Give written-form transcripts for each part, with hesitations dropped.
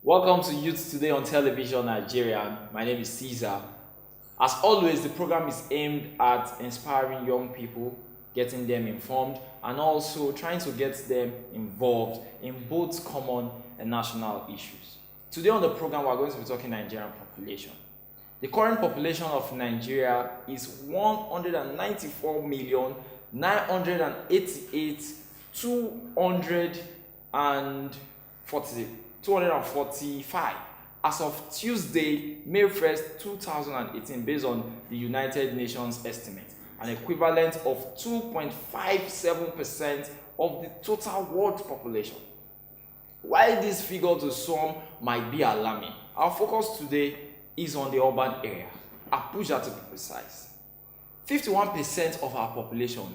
Welcome to Youth Today on Television Nigeria. My name is Caesar. As always, the program is aimed at inspiring young people, getting them informed, and also trying to get them involved in both common and national issues. Today on the program, we're going to be talking Nigerian population. The current population of Nigeria is 194,988,245 as of Tuesday, May 1st, 2018, based on the United Nations estimate, an equivalent of 2.57% of the total world population. While this figure to some might be alarming, our focus today is on the urban area, Abuja to be precise. 51% of our population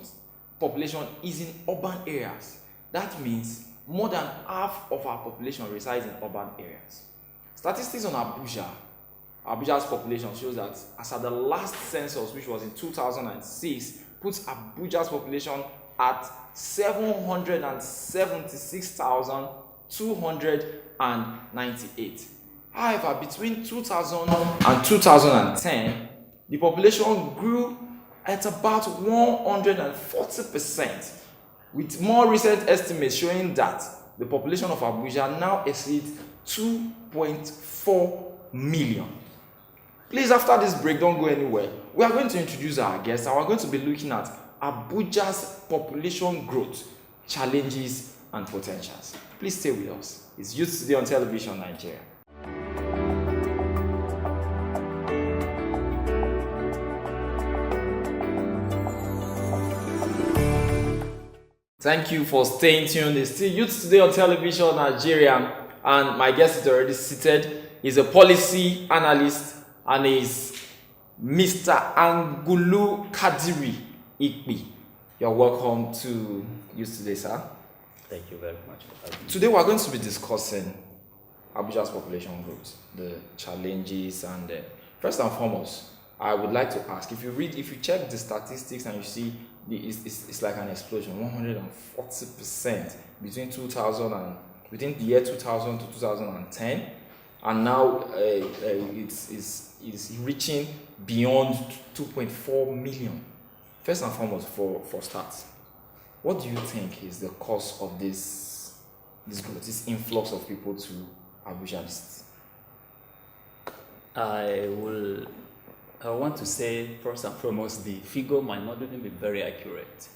is in urban areas. That means more than half of our population resides in urban areas. Statistics on Abuja's population shows that as at the last census, which was in 2006, puts Abuja's population at 776,298. However, between 2000 and 2010, the population grew at about 140%, with more recent estimates showing that the population of Abuja now exceeds 2.4 million. Please, after this break, don't go anywhere. We are going to introduce our guests and we're going to be looking at Abuja's population growth, challenges, and potentials. Please stay with us. It's Youth Today on Television Nigeria. Thank you for staying tuned. It's still Youth Today on Television Nigeria, and my guest is already seated. He's a policy analyst and is Mr. Angulu Kadiri Ikpi. You're welcome to Youth Today, sir. Thank you very much for having me. Today we're going to be discussing Abuja's population growth, the challenges, and first and foremost, I would like to ask, if you check the statistics and you see it's like an explosion, 140% between the year 2000 to 2010, and now it's reaching beyond 2.4 million. First and foremost, for starts, what do you think is the cause of this growth, this influx of people to Abuja? I want to say, first and foremost, the figure might not even be very accurate.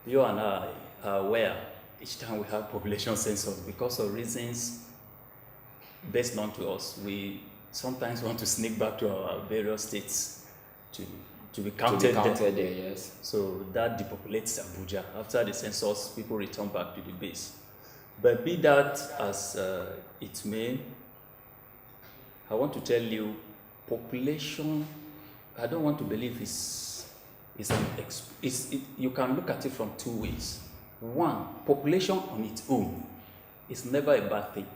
You and I are aware each time we have population census, because of reasons best known to us, we sometimes want to sneak back to our various states to be counted there, yes. So that depopulates Abuja. After the census, people return back to the base. But be that as it may, I want to tell you, population, I don't want to believe you can look at it from two ways. One, population on its own is never a bad thing.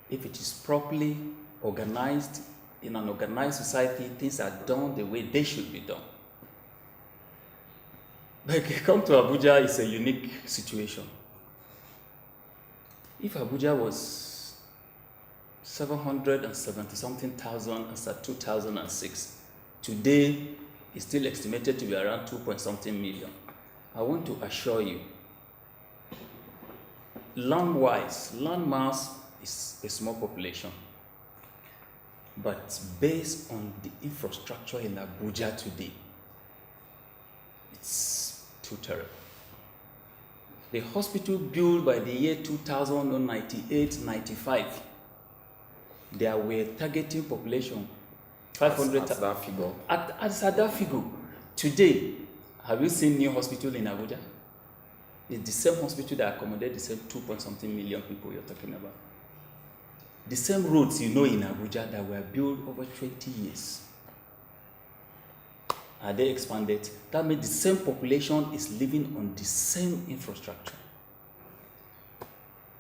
If it is properly organized, in an organized society, things are done the way they should be done. But come to Abuja, it's a unique situation. If Abuja was 770-something thousand as at 2006. Today, it's still estimated to be around 2-point-something million. I want to assure you, land-wise, land mass is a small population. But based on the infrastructure in Abuja today, it's too terrible. The hospital built by the year 2098-95, they were targeting population 500. At that figure. At that figure. Today, have you seen new hospital in Abuja? It's the same hospital that accommodates the same 2-point-something million people you're talking about. The same roads in Abuja that were built over 20 years. Are they expanded? That means the same population is living on the same infrastructure.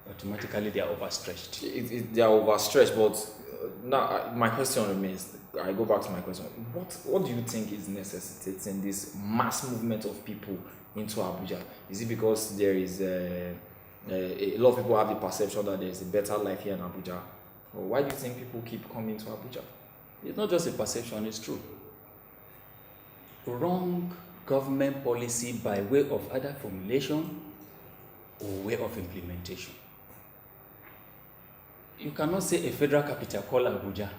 Automatically they are overstretched. They are overstretched, but now my question remains. I go back to my question. What do you think is necessitating this mass movement of people into Abuja? Is it because there is A lot of people have the perception that there's a better life here in Abuja. Well, why do you think people keep coming to Abuja? It's not just a perception, it's true. Wrong government policy by way of either formulation or way of implementation. You cannot say a federal capital called Abuja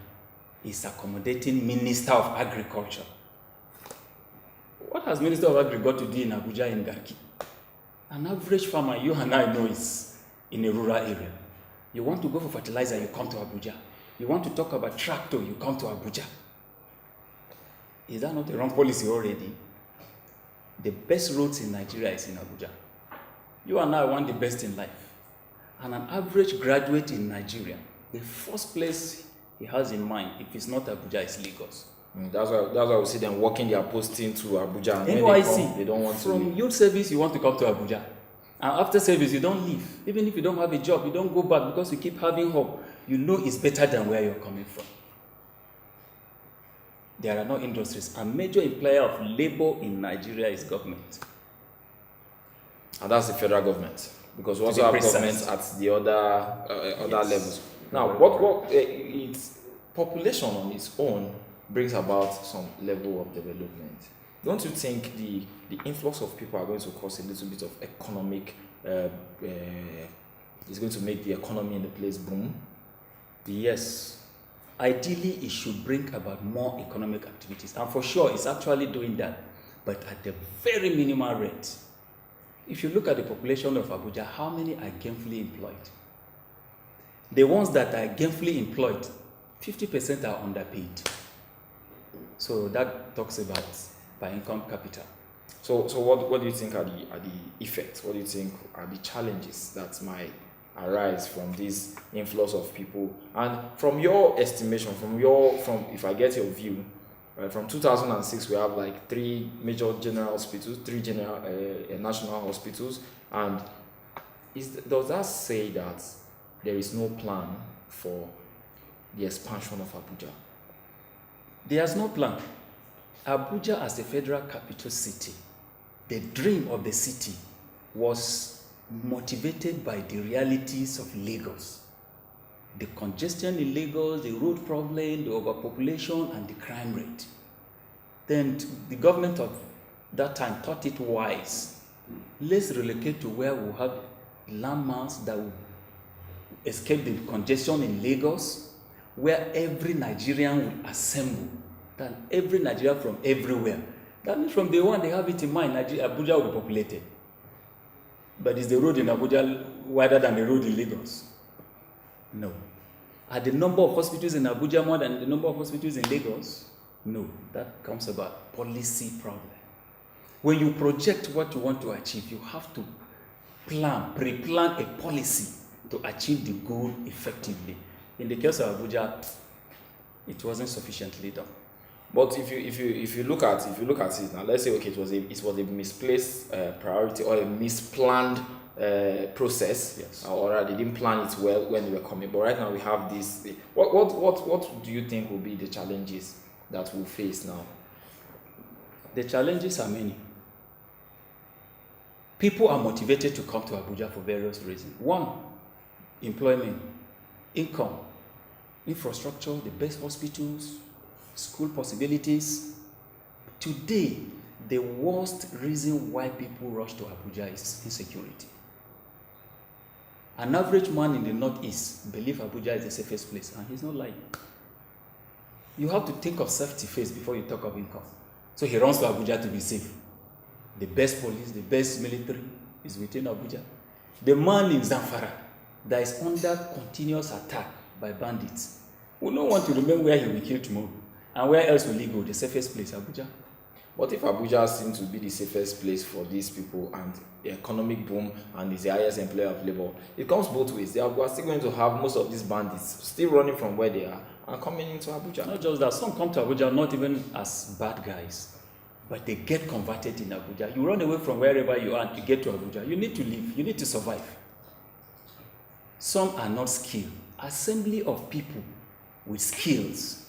is accommodating Minister of Agriculture. What has Minister of Agriculture got to do in Abuja in Garki? An average farmer, you and I know, is in a rural area. You want to go for fertilizer, you come to Abuja. You want to talk about tractor, you come to Abuja. Is that not a wrong policy already? The best roads in Nigeria is in Abuja. You and I want the best in life. And an average graduate in Nigeria, the first place he has in mind, if it's not Abuja, is Lagos. That's why we see them walking their posting to Abuja. And NYC, they don't want to from leave. youth service, you want to come to Abuja. And after service, you don't leave. Even if you don't have a job, you don't go back because you keep having hope. You know it's better than where you're coming from. There are no industries. A major employer of labor in Nigeria is government. And that's the federal government. Because we also have governments at the other levels. Now, its population on its own brings about some level of development. Don't you think the influx of people are going to cause a little bit of economic, is going to make the economy in the place boom? Yes. Ideally, it should bring about more economic activities. And for sure, it's actually doing that, but at a very minimal rate. If you look at the population of Abuja, how many are gainfully employed? The ones that are gainfully employed, 50% are underpaid. So that talks about per income capital. So what do you think are the effects? What do you think are the challenges that might arise from this influx of people? And from your estimation, from if I get your view, from 2006 we have like 3 major general hospitals, 3 general national hospitals, and does that say that there is no plan for the expansion of Abuja? There's no plan. Abuja as the federal capital city, the dream of the city was motivated by the realities of Lagos. The congestion in Lagos, the road problem, the overpopulation, and the crime rate. Then the government of that time thought it wise. Let's relocate to where we have landmarks that will escape the congestion in Lagos, where every Nigerian will assemble. Then every Nigerian from everywhere. That means from day one they have it in mind, Abuja will be populated. But is the road in Abuja wider than the road in Lagos? No. Are the number of hospitals in Abuja more than the number of hospitals in Lagos? No. That comes about policy problem. When you project what you want to achieve, you have to pre-plan a policy to achieve the goal effectively. In the case of Abuja, it wasn't sufficiently done. But if you look at it now, let's say okay, it was a misplaced priority or a misplanned process, Yes. Or they didn't plan it well when they were coming. But right now we have this. What do you think will be the challenges that we'll face now? The challenges are many. People are motivated to come to Abuja for various reasons. One, employment, income, infrastructure, the best hospitals, school possibilities. Today, the worst reason why people rush to Abuja is insecurity. An average man in the Northeast believes Abuja is the safest place, and he's not lying. You have to think of safety first before you talk of income. So he runs to Abuja to be safe. The best police, the best military is within Abuja. The man in Zamfara that is under continuous attack by bandits will not want to remember where he will kill tomorrow. And where else will he go? The safest place, Abuja. But if Abuja seems to be the safest place for these people and the economic boom and is the highest employer of labor, it comes both ways. We are still going to have most of these bandits still running from where they are and coming into Abuja. Not just that, some come to Abuja not even as bad guys, but they get converted in Abuja. You run away from wherever you are to get to Abuja. You need to live, you need to survive. Some are not skilled. Assembly of people with skills,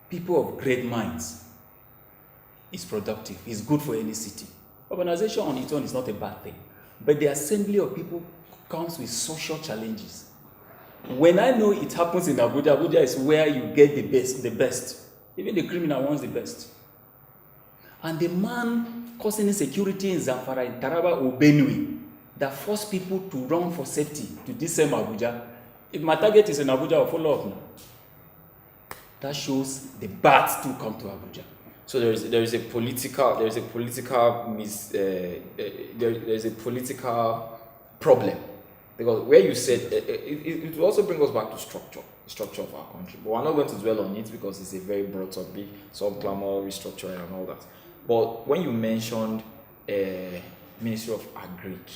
people of great minds, is productive, is good for any city. Urbanization on its own is not a bad thing, but the assembly of people comes with social challenges. When I know it happens in Abuja, Abuja is where you get the best. Even the criminal wants the best. And the man causing insecurity in Zamfara, in Taraba or Benue, that force people to run for safety to this same Abuja. If my target is in Abuja, I'll follow up now. That shows the bad to come to Abuja. So there is a political problem, because where you said it will also bring us back to the structure of our country. But we're not going to dwell on it because it's a very broad topic, some clamor, restructuring, and all that. But when you mentioned Ministry of Agric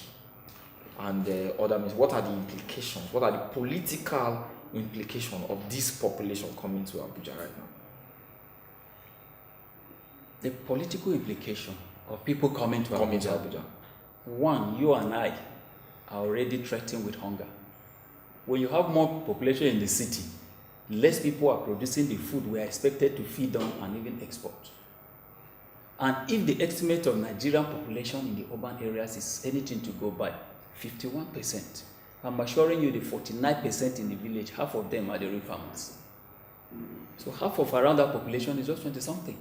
and other ministries, what are the implications? What are the political implications of this population coming to Abuja right now? The political implication of people coming to Abuja. One, you and I are already threatened with hunger. When you have more population in the city, less people are producing the food we are expected to feed on and even export. And if the estimate of Nigerian population in the urban areas is anything to go by, 51%, I'm assuring you the 49% in the village, half of them are the real farmers. So half of around that population is just 20-something.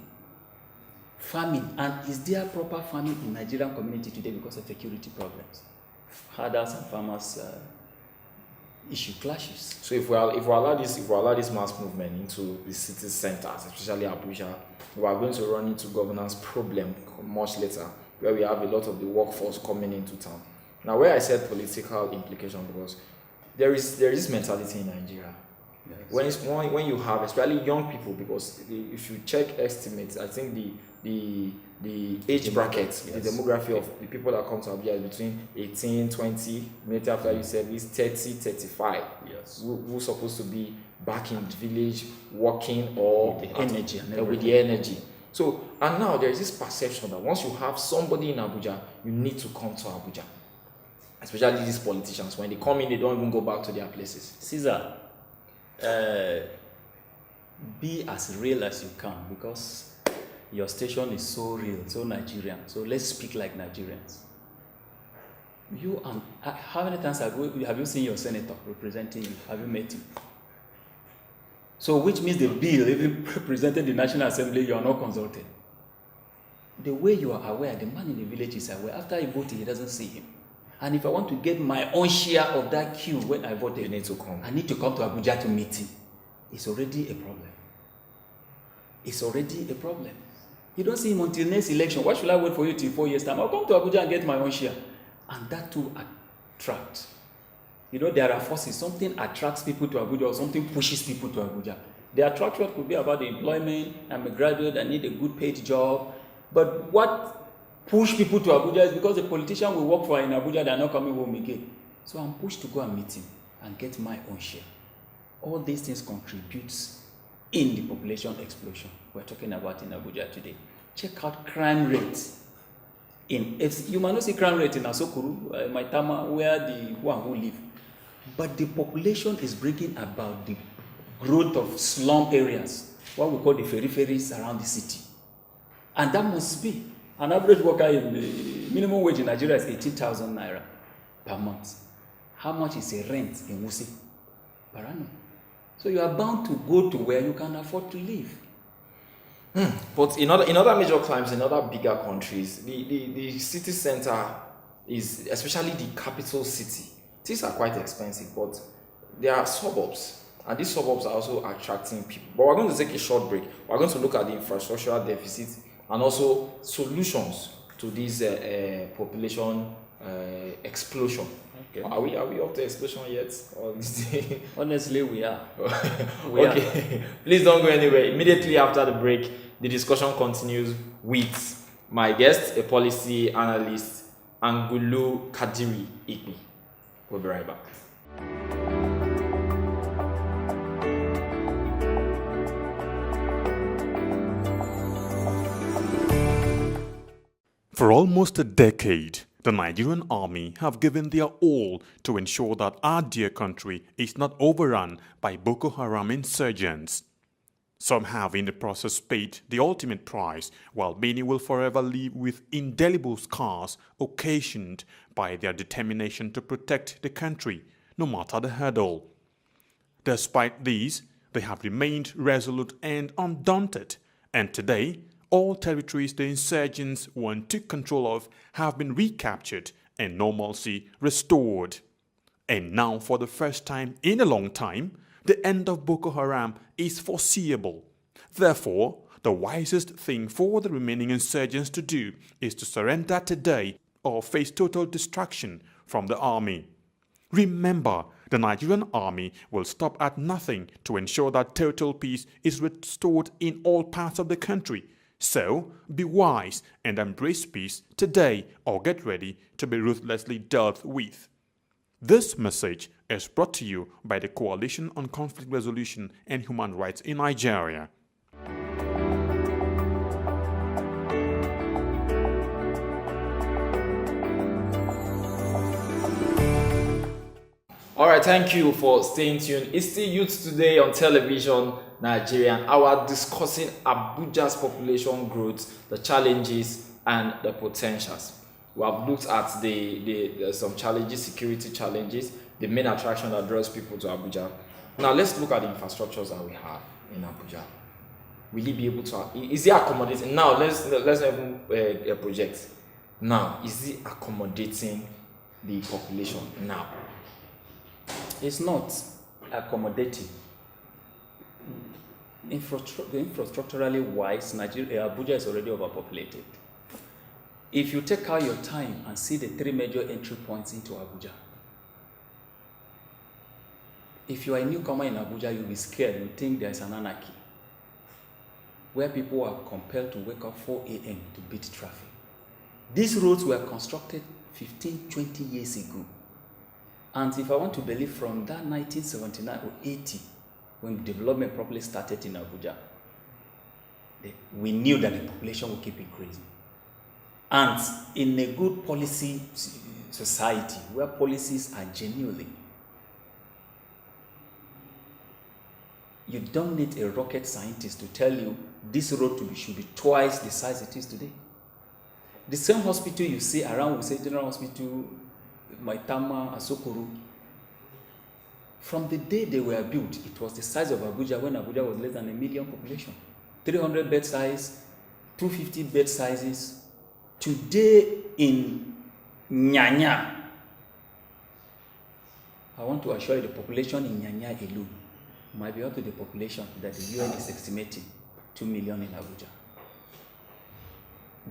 Farming, and is there proper farming in Nigerian community today because of security problems? Herders and farmers issue clashes. So if we allow this mass movement into the city centers, especially Abuja, we are going to run into governance problem much later, where we have a lot of the workforce coming into town. Now, where I said political implication, because there is this mentality in Nigeria. Yes. When you have, especially young people, because if you check estimates, I think the age bracket, yes, the demography of the people that come to Abuja is between 18, 20, immediately after you service, 30, 35. Yes. Who's supposed to be back in the village working or with the energy. So, and now there is this perception that once you have somebody in Abuja, you need to come to Abuja. Especially these politicians, when they come in, they don't even go back to their places. Caesar, be as real as you can, because your station is so real, so Nigerian. So let's speak like Nigerians. You and how many times have you seen your senator representing you? Have you met him? So which means the bill, even presented in the National Assembly, you are not consulted. The way you are aware, the man in the village is aware. After he voted, he doesn't see him. And if I want to get my own share of that queue when I voted, you need to come. I need to come to Abuja to meet him. It's already a problem. It's already a problem. You don't see him until next election. Why should I wait for you till 4 years' time? I'll come to Abuja and get my own share. And that too attracts. You know, there are forces. Something attracts people to Abuja or something pushes people to Abuja. The attraction could be about the employment. I'm a graduate, I need a good paid job. But what push people to Abuja is because the politician we work for in Abuja, they are not coming home again. So I'm pushed to go and meet him and get my own share. All these things contributes in the population explosion we're talking about in Abuja today. Check out crime rates. You might not see crime rate in Asokuru, Maitama, where the one who live. But the population is bringing about the growth of slum areas, what we call the peripheries around the city. And that must be. An average worker in the minimum wage in Nigeria is 18,000 naira per month. How much is a rent in Wuse per annum? So you are bound to go to where you can afford to live. But in other major climes, in other bigger countries, the city center is, especially the capital city, these are quite expensive, but there are suburbs, and these suburbs are also attracting people. But we're going to take a short break. We're going to look at the infrastructural deficit and also solutions to this population explosion. Okay. Are we up to explosion yet? Honestly, we are. Okay. Please don't go anywhere. Immediately after the break, the discussion continues with my guest, a policy analyst, Angulu Kadiri Ikpi. We'll be right back. For almost a decade, the Nigerian army have given their all to ensure that our dear country is not overrun by Boko Haram insurgents. Some have in the process paid the ultimate price, while many will forever live with indelible scars occasioned by their determination to protect the country, no matter the hurdle. Despite these, they have remained resolute and undaunted, and today, all territories the insurgents once took control of have been recaptured and normalcy restored. And now, for the first time in a long time, the end of Boko Haram is foreseeable. Therefore, the wisest thing for the remaining insurgents to do is to surrender today or face total destruction from the army. Remember, the Nigerian army will stop at nothing to ensure that total peace is restored in all parts of the country. So, be wise and embrace peace today or get ready to be ruthlessly dealt with. This message is brought to you by the Coalition on Conflict Resolution and Human Rights in Nigeria. Alright, thank you for staying tuned. It's still Youth Today on Television Nigeria, and our discussing Abuja's population growth, the challenges and the potentials. We have looked at some challenges, security challenges, the main attraction that draws people to Abuja. Now let's look at the infrastructures that we have in Abuja. Will it be able to? Is it accommodating? Now let's even project. Now, is it accommodating the population now? It's not accommodating. Infrastructurally wise, Abuja is already overpopulated. If you take out your time and see the 3 major entry points into Abuja, if you are a newcomer in Abuja, you'll be scared. You think there's an anarchy where people are compelled to wake up 4 a.m. to beat traffic. These roads were constructed 15, 20 years ago. And if I want to believe from that 1979 or 80, when development properly started in Abuja, we knew that the population would keep increasing. And in a good policy society, where policies are genuinely, you don't need a rocket scientist to tell you this road should be twice the size it is today. The same hospital you see around, we say General Hospital, Maitama, Asokoro, from the day they were built, it was the size of Abuja when Abuja was less than 1 million population. 300 bed size, 250 bed sizes. Today in Nyanya, I want to assure you the population in Nyanya alone might be up to the population that the UN is estimating 2 million in Abuja.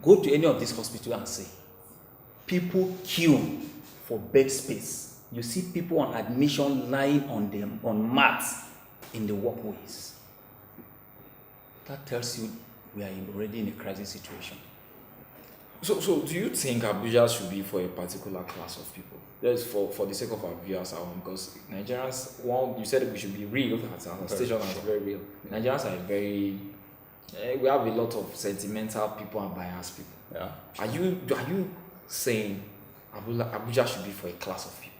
Go to any of these hospitals and see people queue for bed space. You see people on admission lying on mats in the walkways. That tells you we are already in a crisis situation. So do you think Abuja should be for a particular class of people? Just for the sake of our viewers at home, because Nigerians, you said we should be real at our station, is very real. Nigerians are very, we have a lot of sentimental people and biased people. Yeah. Are you saying Abuja should be for a class of people?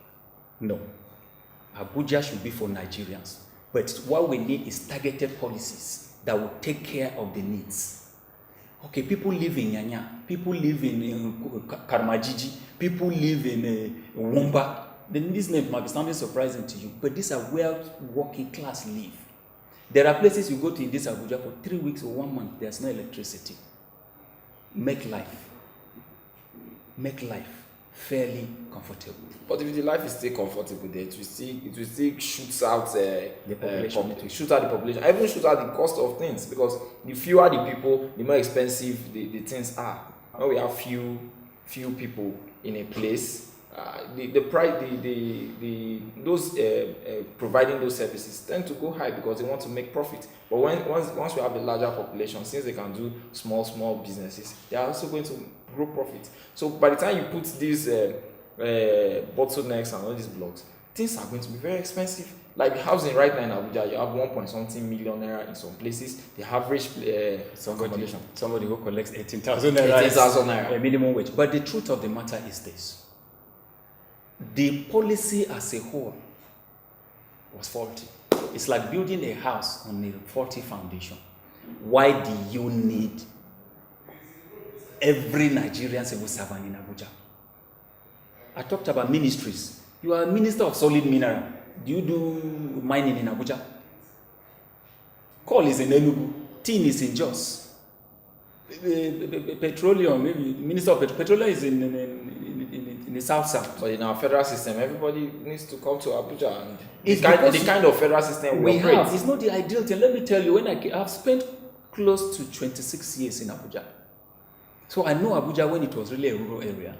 No. Abuja should be for Nigerians. But what we need is targeted policies that will take care of the needs. Okay, people live in Nyanya, people live in Karmajiji, people live in Wumba. These names might be sounding surprising to you, but these are where working class live. There are places you go to in this Abuja for 3 weeks or 1 month, there's no electricity. Make life fairly comfortable. But if the life is still comfortable there, it will still shoot out the population. Shoot out the population. Even shoot out the cost of things, because the fewer the people, the more expensive the things are. When we have few people in a place, the price, those providing those services tend to go high because they want to make profit. But once we have a larger population, since they can do small businesses, they are also going to grow profit. So by the time you put these bottlenecks and all these blocks, things are going to be very expensive. Like housing right now in Abuja, you have 1.something million naira in some places. The average somebody who collects 18,000 naira, a minimum wage. But the truth of the matter is this: the policy as a whole was faulty. It's like building a house on a faulty foundation. Why do you need every Nigerian civil servant in Abuja? I talked about ministries. You are a minister of solid mineral. Do you do mining in Abuja? Coal is in Enugu. Tin is in Jos. Petroleum, maybe Minister of Petroleum is in the south. But in our federal system, everybody needs to come to Abuja, and It's the kind of federal system we operate. have. It's not the ideal thing. Let me tell you, I've spent close to 26 years in Abuja. So I know Abuja when it was really a rural area.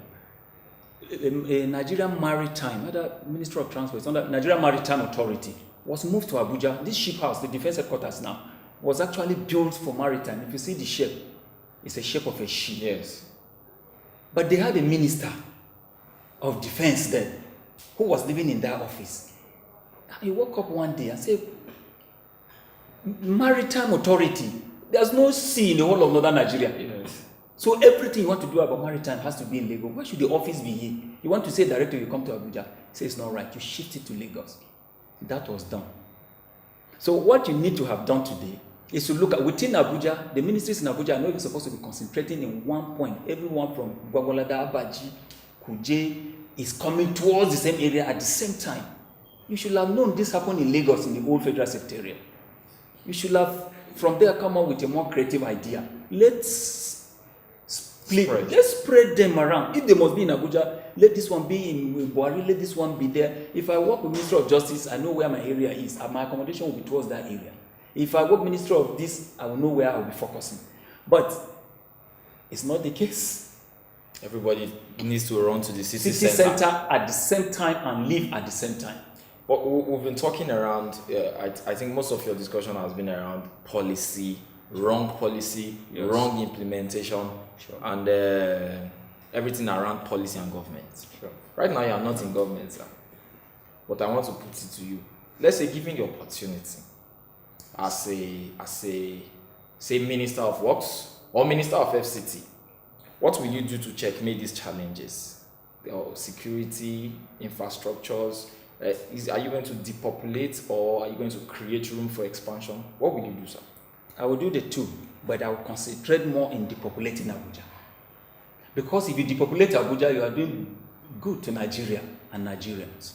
A Nigerian Maritime, either Ministry of Transport, under Nigerian Maritime Authority, was moved to Abuja. This ship house, the defense headquarters now, was actually built for maritime. If you see the shape, it's a shape of a ship. Yes. But they had a minister of defense then who was living in that office. And he woke up one day and said, Maritime Authority, there's no sea in the whole of northern Nigeria. Yes. So everything you want to do about maritime has to be in Lagos. Why should the office be here? You want to say directly, you come to Abuja. Say it's not right. You shift it to Lagos. That was done. So what you need to have done today is to look at within Abuja, the ministries in Abuja are not even supposed to be concentrating in one point. Everyone from Gwagwalada, Abaji, Kuje is coming towards the same area at the same time. You should have known this happened in Lagos in the old federal secretariat. You should have from there come up with a more creative idea. Let's split. Let's spread them around. If they must be in Abuja, let this one be in Buhari, let this one be there. If I work with Minister of Justice, I know where my area is. My accommodation will be towards that area. If I work Minister of this, I will know where I will be focusing. But it's not the case. Everybody needs to run to the city center at the same time and live at the same time. But we've been talking around, I think most of your discussion has been around policy, wrong policy, Yes. wrong implementation, Sure. and everything around policy and government. Sure. Right now, you are not in government, sir. But I want to put it to you. Let's say, given the opportunity, as a say Minister of Works or Minister of FCT, what will you do to checkmate these challenges? Security, infrastructures. Are you going to depopulate, or are you going to create room for expansion? What will you do, sir? I will do the two, but I will concentrate more in depopulating Abuja. Because if you depopulate Abuja, you are doing good to Nigeria and Nigerians.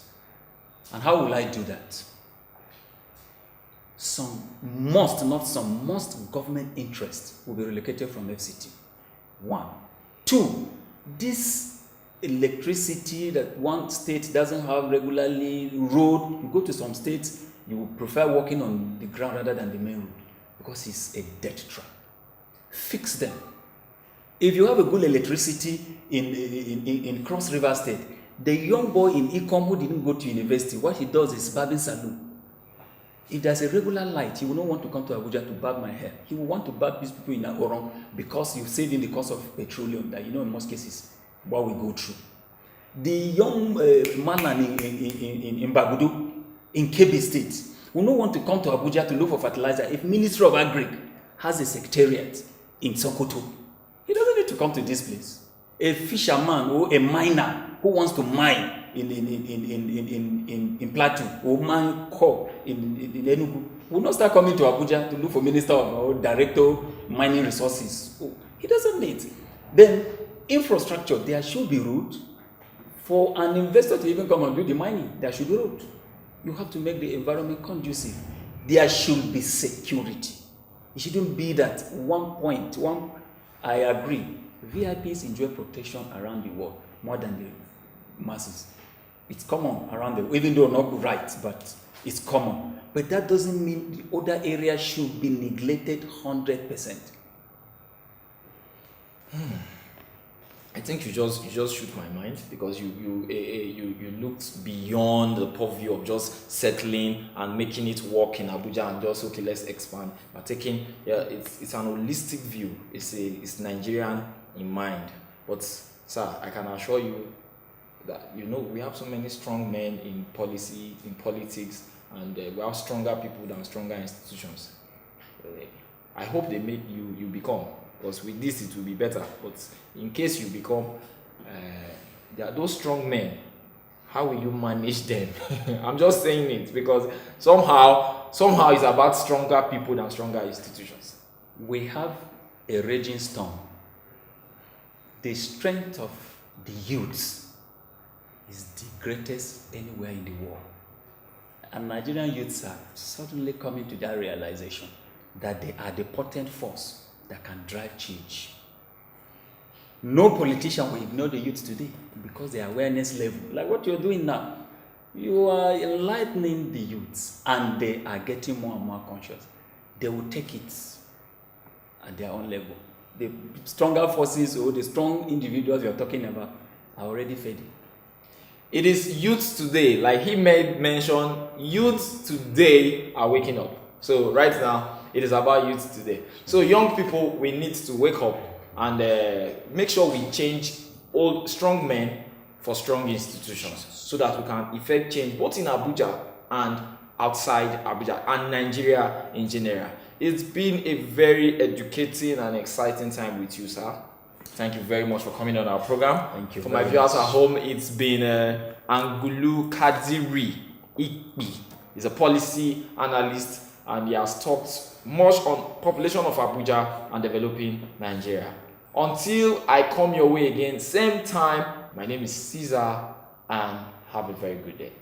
And how will I do that? Most government interests will be relocated from FCT. 1. 2, this electricity that one state doesn't have regularly, road, you go to some states, you would prefer walking on the ground rather than the main road because it's a death trap. Fix them. If you have a good electricity in Cross River State, the young boy in Ikom who didn't go to university, what he does is barbing saloon. If there's a regular light, he will not want to come to Abuja to barb my hair. He will want to barb these people in Agorong because you saved him the cost of petroleum that in most cases what we go through. The young man in Bagudu, in Kebbi State, will not want to come to Abuja to look for fertilizer if Ministry of Agri has a secretariat in Sokoto. He doesn't need to come to this place. A fisherman or a miner who wants to mine in Plateau or mine coal in Enugu will not start coming to Abuja to look for Minister or Director Mining Resources. He doesn't need. Then infrastructure, there should be road. For an investor to even come and do the mining, there should be road. You have to make the environment conducive. There should be security. It shouldn't be that I agree. VIPs enjoy protection around the world more than the masses. It's common around the world, even though not right, but it's common. But that doesn't mean the other areas should be neglected 100%. I think you just shoot my mind, because you looked beyond the purview of just settling and making it work in Abuja and just, okay, let's expand. But taking, it's an holistic view. It's Nigerian in mind. But sir, I can assure you that we have so many strong men in policy, in politics, and we have stronger people than stronger institutions. I hope they make you become. Because with this it will be better. But in case you become, there are those strong men how will you manage them? I'm just saying it because somehow it's about stronger people than stronger institutions. We have a raging storm. The strength of the youths is the greatest anywhere in the world. And Nigerian youths are suddenly coming to that realization that they are the potent force that can drive change. No politician will ignore the youth today because their awareness level, like what you're doing now, you are enlightening the youths and they are getting more and more conscious. They will take it at their own level. The stronger forces or the strong individuals you're talking about are already fading. It is youths today, like he made mention, youths today are waking up. So right now, it is about youth today. So young people, we need to wake up and make sure we change old strong men for strong institutions so that we can effect change both in Abuja and outside Abuja and Nigeria in general. It's been a very educating and exciting time with you, sir. Thank you very much for coming on our program. Thank you. For my viewers at home, it's been Angulu Kadiri Ikpi. He's a policy analyst and he has talked much on population of Abuja and developing Nigeria. Until I come your way again, same time, my name is Caesar and have a very good day.